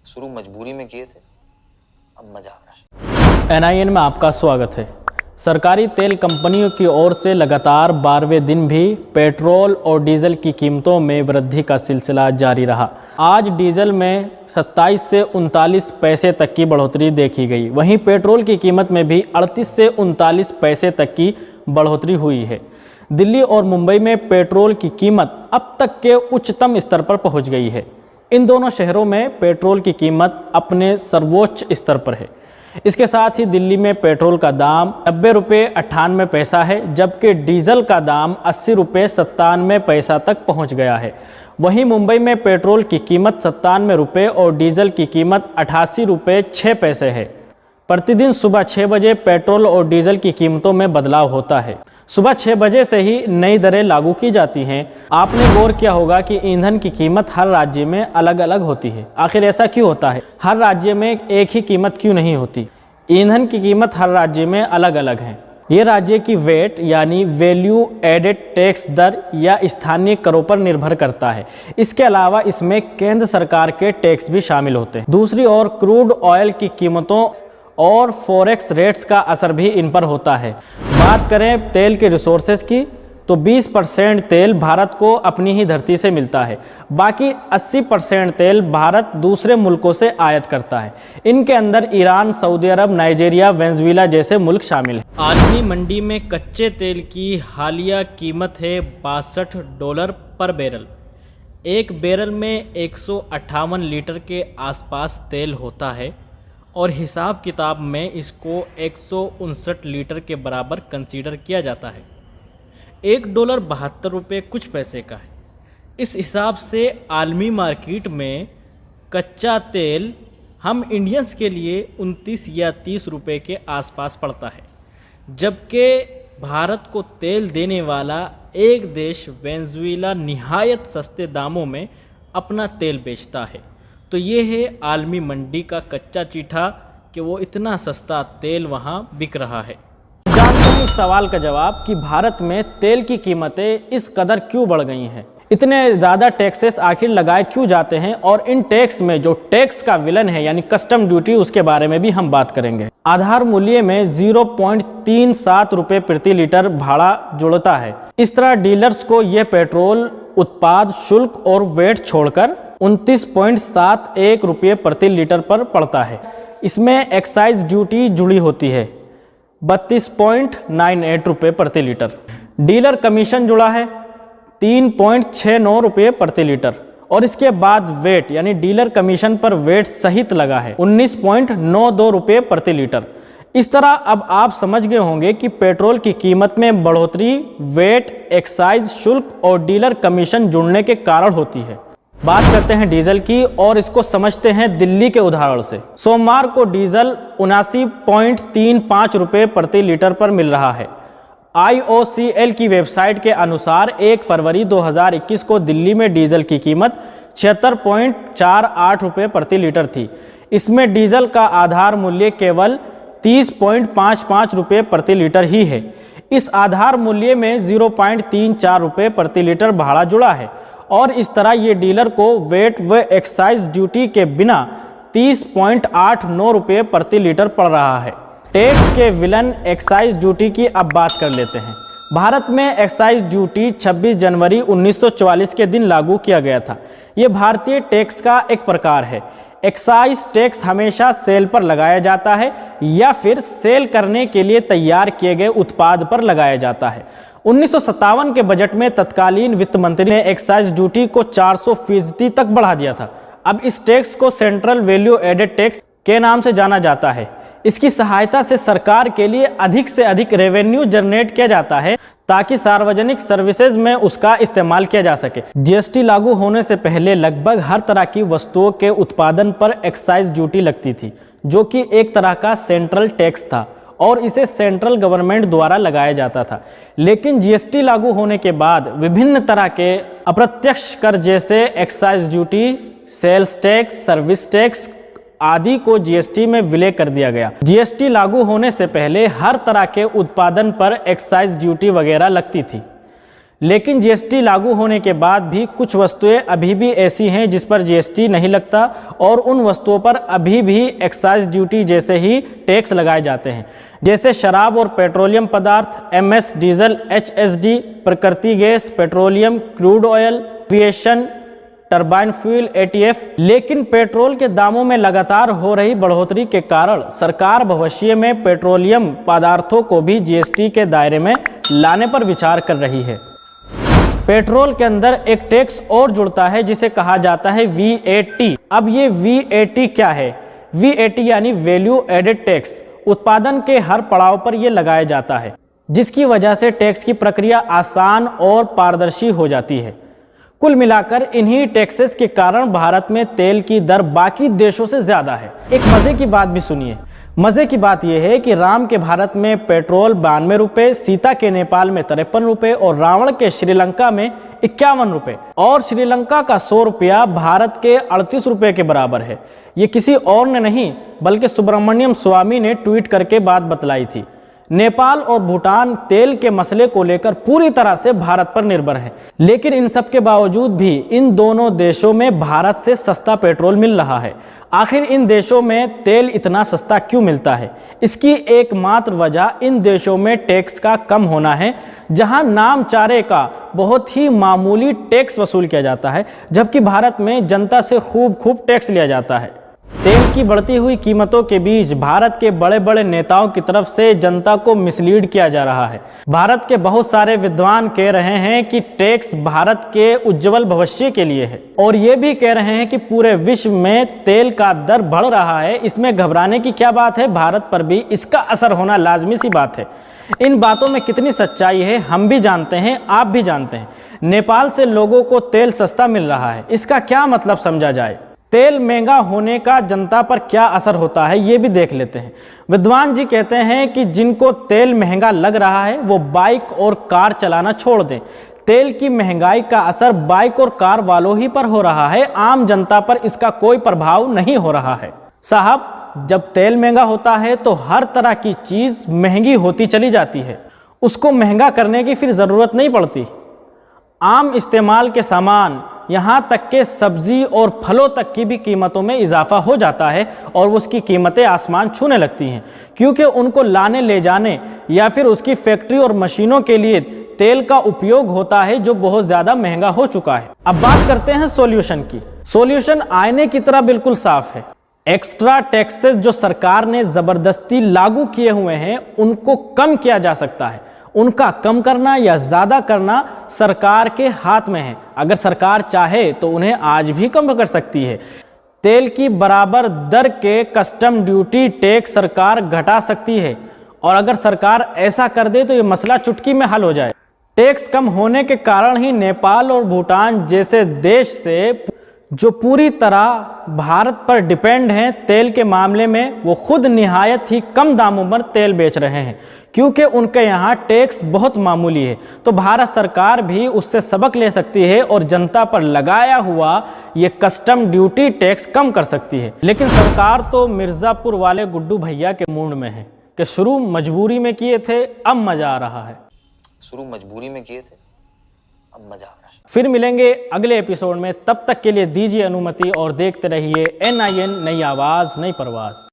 शुरू मजबूरी में किए थे, अब मजा आ रहा है। NIN में आपका स्वागत है। सरकारी तेल कंपनियों की ओर से लगातार 12वें दिन भी पेट्रोल और डीजल की कीमतों में वृद्धि का सिलसिला जारी रहा। आज डीजल में 27 से 39 पैसे तक की बढ़ोतरी देखी गई। वहीं पेट्रोल की कीमत में भी 38 से 39 पैसे तक की बढ़ोतरी हुई है। दिल्ली और मुंबई में पेट्रोल की कीमत अब तक के उच्चतम स्तर पर पहुंच गई है। इन दोनों शहरों में पेट्रोल की कीमत अपने सर्वोच्च स्तर पर है। इसके साथ ही दिल्ली में पेट्रोल का दाम 90 रुपये 98 पैसा है, जबकि डीजल का दाम 80 रुपये 97 पैसा तक पहुंच गया है। वहीं मुंबई में पेट्रोल की कीमत 97 रुपये और डीजल की कीमत 88 रुपये 6 पैसे है। प्रतिदिन सुबह 6 बजे पेट्रोल और डीजल की कीमतों में बदलाव होता है। सुबह 6 बजे से ही नई दरें लागू की जाती हैं। आपने गौर किया होगा कि ईंधन की कीमत हर राज्य में अलग अलग होती है। आखिर ऐसा क्यों होता है? हर राज्य में एक ही कीमत क्यों नहीं होती? ईंधन की कीमत हर राज्य में अलग अलग है। ये राज्य की वेट यानी वैल्यू एडेड टैक्स दर या स्थानीय करों पर निर्भर करता है। इसके अलावा इसमें केंद्र सरकार के टैक्स भी शामिल होते हैं। दूसरी ओर क्रूड ऑयल की कीमतों और फॉरेक्स रेट्स का असर भी इन पर होता है। बात करें तेल के रिसोर्सेज की तो 20% तेल भारत को अपनी ही धरती से मिलता है। बाकी 80% तेल भारत दूसरे मुल्कों से आयात करता है। इनके अंदर ईरान, सऊदी अरब, नाइजीरिया, वेनेजुएला जैसे मुल्क शामिल हैं। आलमी मंडी में कच्चे तेल की हालिया कीमत है $62 पर बैरल। एक बैरल में 158 लीटर के आसपास तेल होता है और हिसाब किताब में इसको 159 लीटर के बराबर कंसीडर किया जाता है। $1 72 रुपये कुछ पैसे का है। इस हिसाब से आलमी मार्केट में कच्चा तेल हम इंडियंस के लिए 29 या 30 रुपये के आसपास पड़ता है, जबकि भारत को तेल देने वाला एक देश वेनेजुएला निहायत सस्ते दामों में अपना तेल बेचता है। तो ये है आलमी मंडी का कच्चा चीठा कि वो इतना सस्ता तेल वहाँ बिक रहा है। जानते हैं इस सवाल का जवाब कि भारत में तेल की कीमतें इस कदर क्यों बढ़ गई हैं, इतने ज़्यादा टैक्सेस आखिर लगाए क्यों जाते हैं, और इन टैक्स में जो टैक्स का विलन है यानी कस्टम ड्यूटी, उसके बारे में भी हम बात करेंगे। आधार मूल्य में 0.37 रुपये प्रति लीटर भाड़ा जुड़ता है। इस तरह डीलर्स को यह पेट्रोल उत्पाद शुल्क और वेट छोड़कर 29.71 रुपये प्रति लीटर पर पड़ता है। इसमें एक्साइज ड्यूटी जुड़ी होती है 32.98 रुपये प्रति लीटर। डीलर कमीशन जुड़ा है 3.69 रुपये प्रति लीटर और इसके बाद वेट यानी डीलर कमीशन पर वेट सहित लगा है 19.92 रुपये प्रति लीटर। इस तरह अब आप समझ गए होंगे कि पेट्रोल की कीमत में बढ़ोतरी वेट, एक्साइज शुल्क और डीलर कमीशन जुड़ने के कारण होती है। बात करते हैं डीजल की और इसको समझते हैं दिल्ली के उदाहरण से। सोमवार को डीजल 79.35 रुपये प्रति लीटर पर मिल रहा है। IOCL की वेबसाइट के अनुसार 1 फरवरी 2021 को दिल्ली में डीजल की कीमत 76.48 रुपये प्रति लीटर थी। इसमें डीजल का आधार मूल्य केवल 30.55 रुपये प्रति लीटर ही है। इस आधार मूल्य में 0.34 रुपये प्रति लीटर भाड़ा जुड़ा है और इस तरह ये डीलर को वेट व एक्साइज ड्यूटी के बिना 30.89 रुपये प्रति लीटर पड़ रहा है। टैक्स के विलन एक्साइज ड्यूटी की अब बात कर लेते हैं। भारत में एक्साइज ड्यूटी 26 जनवरी 1944 के दिन लागू किया गया था। ये भारतीय टैक्स का एक प्रकार है। एक्साइज टैक्स हमेशा सेल पर लगाया जाता है या फिर सेल करने के लिए तैयार किए गए उत्पाद पर लगाया जाता है। 1957 के बजट में तत्कालीन वित्त मंत्री ने एक्साइज ड्यूटी को 400% तक बढ़ा दिया था। अब इस टैक्स को सेंट्रल वैल्यू एडेड टैक्स के नाम से जाना जाता है। इसकी सहायता से सरकार के लिए अधिक से अधिक रेवेन्यू जनरेट किया जाता है ताकि सार्वजनिक सर्विसेज में उसका इस्तेमाल किया जा सके। जीएसटी लागू होने से पहले लगभग हर तरह की वस्तुओं के उत्पादन पर एक्साइज ड्यूटी लगती थी, जो कि एक तरह का सेंट्रल टैक्स था और इसे सेंट्रल गवर्नमेंट द्वारा लगाया जाता था। लेकिन जीएसटी लागू होने के बाद विभिन्न तरह के अप्रत्यक्ष कर जैसे excise duty, sales tax, service tax आदि को जीएसटी में विलय कर दिया गया। जीएसटी लागू होने से पहले हर तरह के उत्पादन पर एक्साइज ड्यूटी वगैरह लगती थी, लेकिन जीएसटी लागू होने के बाद भी कुछ वस्तुएं अभी भी ऐसी हैं जिस पर जीएसटी नहीं लगता और उन वस्तुओं पर अभी भी एक्साइज ड्यूटी जैसे ही टैक्स लगाए जाते हैं, जैसे शराब और पेट्रोलियम पदार्थ, एमएस, डीजल, एचएसडी, प्रकृति gas, petroleum, crude oil, aviation, turbine fuel, ETF. लेकिन पेट्रोल के दामों में लगातार हो रही बढ़ोतरी के कारण सरकार भविष्य में पेट्रोलियम पदार्थों को भी जीएसटी के दायरे में लाने पर विचार कर रही है। पेट्रोल के अंदर एक टैक्स और जुड़ता है जिसे कहा जाता है वीएटी। अब ये वीएटी क्या है? वीएटी यानी वैल्यू एडेड टैक्स उत्पादन के हर पड़ाव पर यह लगाया जाता है, जिसकी वजह से टैक्स की प्रक्रिया आसान और पारदर्शी हो जाती है। कुल मिलाकर इन्हीं टैक्सेस के कारण भारत में तेल की दर बाकी देशों से ज्यादा है। एक मजे की बात भी सुनिए। मजे की बात यह है कि राम के भारत में पेट्रोल 92 रुपये, सीता के नेपाल में 53 रुपये और रावण के श्रीलंका में 51 रुपये और श्रीलंका का 100 रुपया भारत के 38 रुपये के बराबर है। ये किसी और ने नहीं बल्कि सुब्रमण्यम स्वामी ने ट्वीट करके बात बतलाई थी। नेपाल और भूटान तेल के मसले को लेकर पूरी तरह से भारत पर निर्भर है, लेकिन इन सब के बावजूद भी इन दोनों देशों में भारत से सस्ता पेट्रोल मिल रहा है। आखिर इन देशों में तेल इतना सस्ता क्यों मिलता है? इसकी एकमात्र वजह इन देशों में टैक्स का कम होना है, जहां नामचारे का बहुत ही मामूली टैक्स वसूल किया जाता है, जबकि भारत में जनता से खूब टैक्स लिया जाता है। तेल की बढ़ती हुई कीमतों के बीच भारत के बड़े बड़े नेताओं की तरफ से जनता को मिसलीड किया जा रहा है। भारत के बहुत सारे विद्वान कह रहे हैं कि टैक्स भारत के उज्जवल भविष्य के लिए है और ये भी कह रहे हैं कि पूरे विश्व में तेल का दर बढ़ रहा है, इसमें घबराने की क्या बात है, भारत पर भी इसका असर होना लाजमी सी बात है। इन बातों में कितनी सच्चाई है हम भी जानते हैं, आप भी जानते हैं। नेपाल से लोगों को तेल सस्ता मिल रहा है, इसका क्या मतलब समझा जाए? तेल महंगा होने का जनता पर क्या असर होता है ये भी देख लेते हैं। विद्वान जी कहते हैं कि जिनको तेल महंगा लग रहा है वो बाइक और कार चलाना छोड़ दें। तेल की महंगाई का असर बाइक और कार वालों ही पर हो रहा है, आम जनता पर इसका कोई प्रभाव नहीं हो रहा है। साहब, जब तेल महंगा होता है तो हर तरह की चीज महंगी होती चली जाती है, उसको महंगा करने की फिर जरूरत नहीं पड़ती। आम इस्तेमाल के सामान यहाँ तक के सब्जी और फलों तक की भी कीमतों में इजाफा हो जाता है और उसकी कीमतें आसमान छूने लगती हैं, क्योंकि उनको लाने ले जाने या फिर उसकी फैक्ट्री और मशीनों के लिए तेल का उपयोग होता है, जो बहुत ज़्यादा महंगा हो चुका है। अब बात करते हैं सॉल्यूशन की। सॉल्यूशन आईने की तरह बिल्कुल साफ है। एक्स्ट्रा टैक्सेस जो सरकार ने ज़बरदस्ती लागू किए हुए हैं उनको कम किया जा सकता है। उनका कम करना या ज़्यादा करना सरकार के हाथ में है। अगर सरकार चाहे तो उन्हें आज भी कम कर सकती है। तेल की बराबर दर के कस्टम ड्यूटी टैक्स सरकार घटा सकती है और अगर सरकार ऐसा कर दे तो ये मसला चुटकी में हल हो जाए। टैक्स कम होने के कारण ही नेपाल और भूटान जैसे देश से जो पूरी तरह भारत पर डिपेंड हैं तेल के मामले में, वो खुद निहायत ही कम दामों पर तेल बेच रहे हैं, क्योंकि उनके यहाँ टैक्स बहुत मामूली है। तो भारत सरकार भी उससे सबक ले सकती है और जनता पर लगाया हुआ ये कस्टम ड्यूटी टैक्स कम कर सकती है। लेकिन सरकार तो मिर्ज़ापुर वाले गुड्डू भैया के मूड में है कि शुरू मजबूरी में किए थे, अब मज़ा आ रहा है। शुरू मजबूरी में किए थे, अब मजा आ रहा है। फिर मिलेंगे अगले एपिसोड में, तब तक के लिए दीजिए अनुमति और देखते रहिए NIN, नई आवाज़ नई परवाज़।